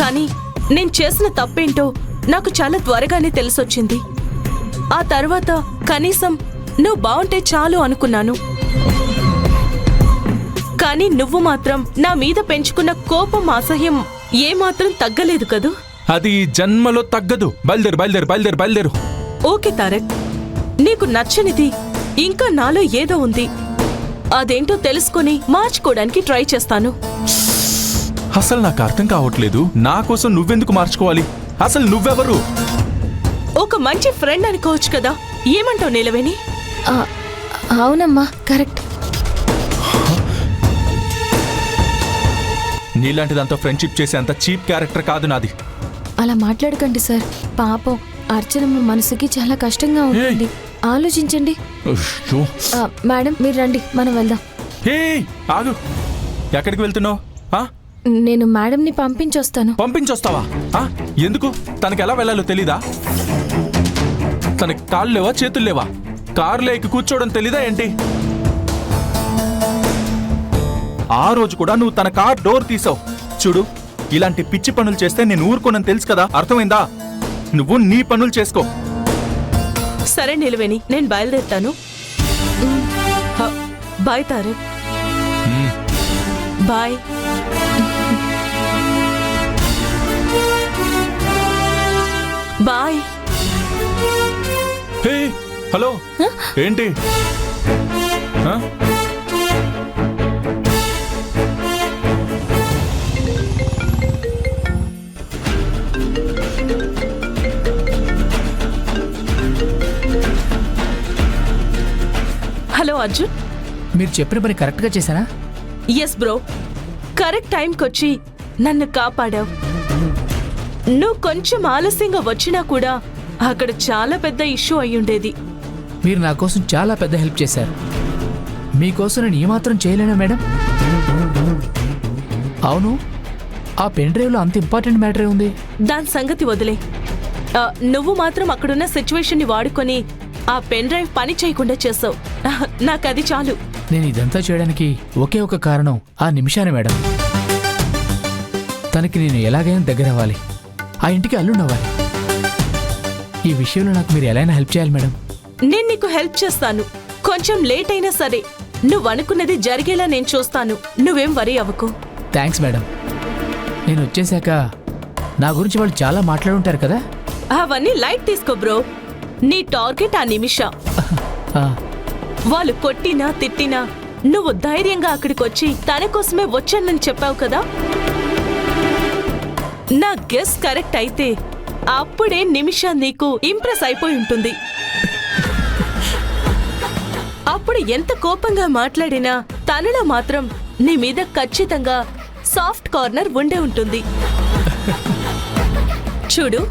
కానీ నేను చేసిన తప్పేంటో నాకు చాలా త్వరగానే తెలిసొచ్చింది. ఆ తర్వాత కనీసం నువ్వు బావుంటే చాలు అనుకున్నాను. కానీ నువ్వు మాత్రం నా మీద పెంచుకున్న కోపం, అసహ్యం ఏమాత్రం తగ్గలేదు కదూ. అది జన్మలో తగ్గదు. బయలుదేరు బయలుదేరు బయలుదేరు బయలుదేరు. ఓకే తారక్, నీకు నచ్చనిది ఇంకా నాలో ఏదో ఉంది. అదేంటో తెలుసుకొని మార్చుకోవడానికి ట్రై చేస్తాను. అసలు నాకు అర్థం కావట్లేదు. నా కోసం నువ్వెందుకు మార్చుకోవాలి? అసలు నువ్వెవరు? ఒక మంచి ఫ్రెండ్ అనుకోవచ్చు కదా. ఏమంటావు నీలవేణి? అవునమ్మా, కరెక్ట్. నీలాంటిదంతా ఫ్రెండ్షిప్ చేసే అంత చీప్ క్యారెక్టర్ కాదు నాది. అలా మాట్లాడకండి సార్. పాపం అర్చనమ్మ మనసుకి చాలా కష్టంగా ఉంటుంది. ఆలోచించండి. మేడం మీరు రండి, మనం వెళ్దాం. హే ఆగు, ఎక్కడికి వెళ్తున్నావు? నేను మేడంని పంపించొస్తాను. పంపించొస్తావా? ఎందుకు? తనకి ఎలా వెళ్ళాలో తెలీదా? తనకి కాళ్ళు లేవా, చేతులు లేవా? కారులో ఎక్కి కూర్చోవడం తెలీదా ఏంటి? ఆ రోజు కూడా నువ్వు తన కార్ డోర్ తీసావు. చూడు, ఇలాంటి పిచ్చి పనులు చేస్తే నేను ఊరుకోనని తెలుసు కదా, అర్థమైందా? నువ్వు నీ పనులు చేసుకో. సరే నిలవేణి, నేను బయలుదేరుతాను. Bye Tarak. Bye. Bye. Hey hello, ఏంటి? హలో అర్జున్, మీరు చెప్పిన పని కరెక్ట్గా చేశానా? ఎస్ బ్రో, కరెక్ట్ టైంకొచ్చి నన్ను కాపాడావు. నువ్వు కొంచెం ఆలస్యంగా వచ్చినా కూడా అక్కడ చాలా పెద్ద ఇష్యూ అయ్యుండేది. మీరు నా కోసం చాలా పెద్ద హెల్ప్ చేశారు. మీకోసం నేను ఏమాత్రం చేయలేనా మేడం? అవును, ఆ పెన్ డ్రైవ్లో అంత ఇంపార్టెంట్ మ్యాటరే ఉంది. దాని సంగతి వదిలే. నువ్వు మాత్రం అక్కడున్న సిచ్యువేషన్ని వాడుకొని ఆ పెన్ డ్రైవ్ పని చేయకుండా చేసావు. నాకది చాలు. నేను ఇదంతా చేయడానికి ఒకే ఒక కారణం ఆ నిమిషానే మేడం. తనకి నేను ఎలాగైనా దగ్గర అవ్వాలి, ఆ ఇంటికి అల్లుండవ్వాలి. ఈ విషయంలో నాకు మీరు ఎలా హెల్ప్ చేయాలి మేడం? నేను నీకు హెల్ప్ చేస్తాను. కొంచెం లేట్ అయినా సరే నువ్వు అనుకున్నది జరిగేలా నేను చూస్తాను. నువ్వేం వరీ అవ్వకు. Thanks madam. నేను వచ్చేసాక నా గురించి వాళ్ళు చాలా మాట్లాడుంటారు కదా. అవన్నీ లైట్ తీసుకో బ్రో. నీ టార్గెట్ ఆ నిమిష. వాళ్ళు కొట్టినా తిట్టినా నువ్వు ధైర్యంగా అక్కడికొచ్చి తన కోసమే వచ్చానని చెప్పావు కదా. నా గెస్ కరెక్ట్ అయితే అప్పుడే నిమిష నీకు ఇంప్రెస్ అయిపోయి ఉంటుంది. అప్పుడు ఎంత కోపంగా మాట్లాడినా తనలో మాత్రం నీ మీద ఖచ్చితంగా సాఫ్ట్ కార్నర్ ఉండే ఉంటుంది. చూడు,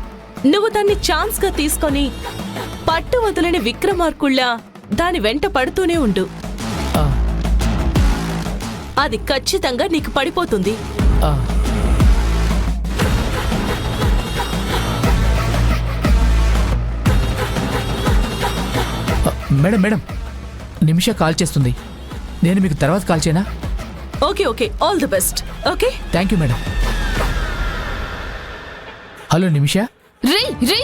నువ్వు దాన్ని ఛాన్స్ గా తీసుకొని పట్టు వదలని విక్రమార్కుళ్ళ దాని వెంట పడుతూనే ఉండు. అది ఖచ్చితంగా నీకు పడిపోతుంది. మేడం మేడం, నిమిష కాల్ చేస్తుంది. నేను మీకు తర్వాత కాల్ చేయనా? Okay okay, all the best. Okay, thank you madam. Hello నిమిష. రే రే,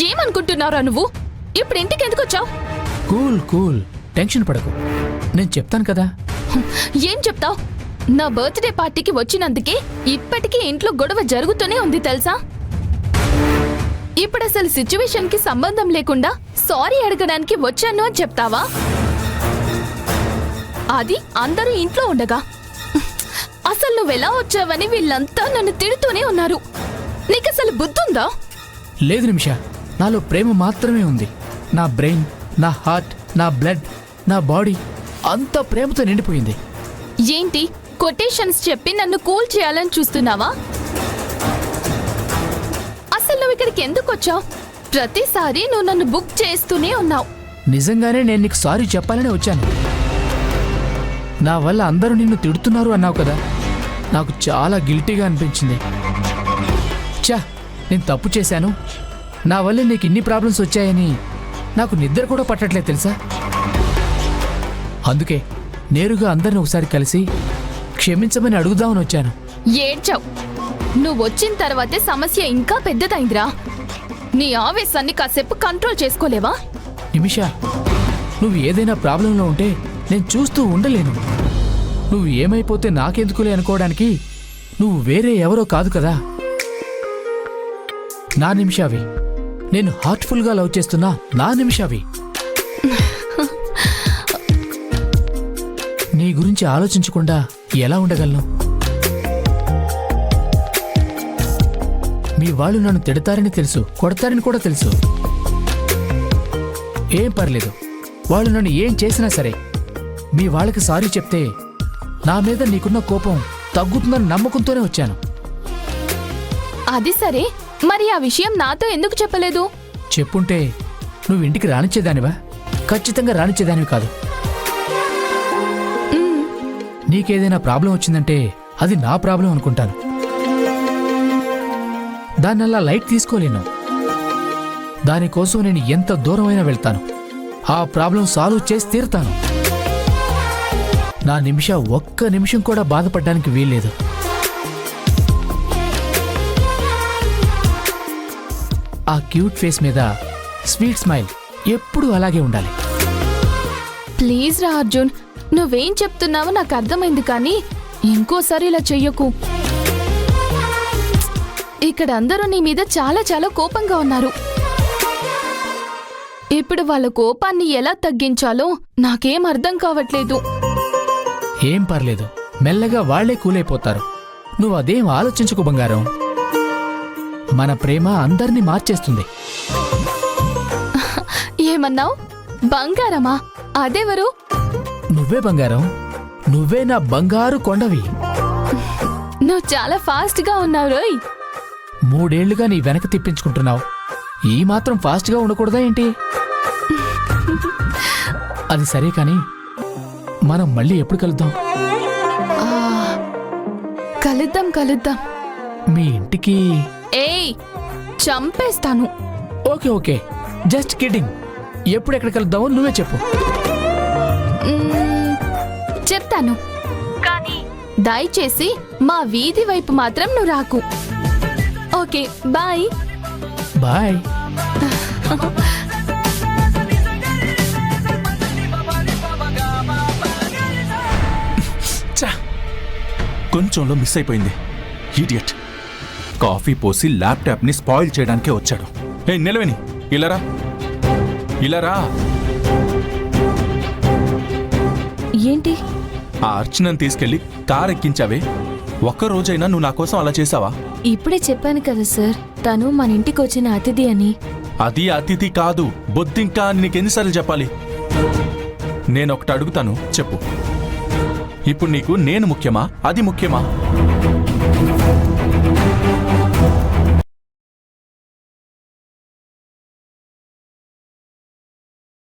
ఏమనుకుంటున్నారా నువ్వు? ఇప్పుడు ఇంటికి ఎందుకు వచ్చావు? కూల్ కూల్, టెన్షన్ పడకు, నేను చెప్తాను కదా. ఏం చెప్తావు? నా బర్త్డే పార్టీకి వచ్చినందుకే ఇప్పటికీ ఇంట్లో గొడవ జరుగుతూనే ఉంది తెలుసా. ఇప్పుడు అసలు సిచ్యువేషన్ కి సంబంధం లేకుండా సారీ అడగడానికి వచ్చాను అని చెప్తావా? అది అందరూ ఇంట్లో ఉండగా. అసలు నువ్వెలా వచ్చావని వీళ్ళంతా నన్ను తిడుతూనే ఉన్నారు. నీకసలు బుద్ధుందా? లేదు నిమిష, నాలో ప్రేమ మాత్రమే ఉంది. నా బ్రెయిన్, నా హార్ట్, నా బ్లడ్, నా బాడీ అంతా ప్రేమతో నిండిపోయింది. ఏంటి కొటేషన్స్ చెప్పి నన్ను కూల్ చేయాలని చూస్తున్నావా? అసలు నువ్వు ఇక్కడికి ఎందుకు వచ్చావు? ప్రతిసారి నువ్వు నన్ను బుక్ చేస్తూనే ఉన్నావు. నిజంగానే నేను నీకు సారీ చెప్పాలని వచ్చాను. నా వల్ల అందరూ నిన్ను తిడుతున్నారు అన్నావు కదా, నాకు చాలా గిల్టీగా అనిపించింది. చా, నేను తప్పు చేశాను, నా వల్ల నీకు ఇన్ని ప్రాబ్లమ్స్ వచ్చాయని నాకు నిద్ర కూడా పట్టట్లేదు తెలుసా. అందుకే నేరుగా అందరిని ఒకసారి కలిసి క్షమించమని అడుగుదామని వచ్చాను. ఏడ్చావు. నువ్వు వచ్చిన తర్వాతే సమస్య ఇంకా పెద్దదైందిరా. నీ ఆవేశాన్ని కాసేపు కంట్రోల్ చేసుకోలేవా? నిమిషా, నువ్వు ఏదైనా ప్రాబ్లంలో ఉంటే నేను చూస్తూ ఉండలేను. నువ్వు ఏమైపోతే నాకెందుకులే అనుకోవడానికి నువ్వు వేరే ఎవరో కాదు కదా. నా నిమిషావి, నేను హార్ట్ఫుల్గా లవ్ చేస్తున్నా నా నిమిషావి. నీ గురించి ఆలోచించకుండా ఎలా ఉండగలను? మీ వాళ్ళు నన్ను తిడతారని తెలుసు, కొడతారని కూడా తెలుసు. ఏం పర్లేదు, వాళ్ళు నన్ను ఏం చేసినా సరే మీ వాళ్ళకి సారీ చెప్తే నా మీద నీకున్న కోపం తగ్గుతుందని నమ్మకంతోనే వచ్చాను. అది సరే, మరి ఆ విషయం నాతో ఎందుకు చెప్పలేదు? చెప్పుంటే నువ్వు ఇంటికి రానిచ్చేదానివా? ఖచ్చితంగా రానిచ్చేదానివి కాదు. నీకేదైనా ప్రాబ్లం వచ్చిందంటే అది నా ప్రాబ్లం అనుకుంటాను. దాన్నల్లా లైట్ తీసుకోలేను. దానికోసం నేను ఎంత దూరమైనా వెళ్తాను. ఆ ప్రాబ్లం సాల్వ్ చేసి తీరుతాను. నా నిమిష ఒక్క నిమిషం కూడా బాధపడడానికి వీల్లేదు. ఆ క్యూట్ ఫేస్ మీద స్వీట్ స్మైల్ ఎప్పుడూ అలాగే ఉండాలి. ప్లీజ్ రా అర్జున్, నువ్వేం చెప్తున్నావో నాకు అర్థమైంది, కానీ ఇంకోసారి ఇలా చెయ్యకు. ఇక్కడ అందరూ నీ మీద చాలా చాలా కోపంగా ఉన్నారు. ఇప్పుడు వాళ్ళ కోపాన్ని ఎలా తగ్గించాలో నాకేం అర్థం కావట్లేదు. ఏం పర్లేదు, మెల్లగా వాళ్లే కూలైపోతారు. నువ్వు అదేం ఆలోచించుకు బంగారం. మన ప్రేమ అందర్నీ మార్చేస్తుంది. ఏమన్నావ్? బంగారమా? అదెవరు? నువ్వే బంగారం, నువ్వే నా బంగారు కొండవి. నువ్వు చాలా ఫాస్ట్ గా ఉన్నావు రోయ్. 3 ఏళ్లుగా నీ వెనక తిప్పించుకుంటున్నావు. ఈ మాత్రం ఫాస్ట్గా ఉండకూడదా ఏంటి? అది సరే కాని మనం మళ్ళీ ఎప్పుడు కలుద్దాం? కలుద్దాం కలుద్దాం. మీ ఇంటికి? ఏయ్, చంపేస్తాను. Okay okay, just kidding. ఎప్పుడు ఎక్కడ కలుద్దామో నువ్వే చెప్పు. చెప్తాను, కానీ దయచేసి మా వీధి వైపు మాత్రం నువ్వు రాకు. Okay, bye. బాయ్. కొంచెంలో మిస్ అయిపోయింది. ఈడియట్. కాఫీ పోసి ల్యాప్టాప్ని స్పాయిల్ చేయడానికే వచ్చాడు. ఏ నిలవేని, ఇలారా ఇలారా. ఏంటి? ఆ అర్చనని తీసుకెళ్లి కార్ ఎక్కించావే, ఒక్కరోజైనా నువ్వు నా కోసం అలా చేసావా? ఇప్పుడే చెప్పాను కదా సార్, తను మన ఇంటికి వచ్చిన అతిథి అని. అది అతిథి కాదు, బొద్దింకా అని నీకెన్నిసార్లు చెప్పాలి? నేనొకటి అడుగుతాను, చెప్పు. ఇప్పుడు నీకు నేను ముఖ్యమా, అది ముఖ్యమా?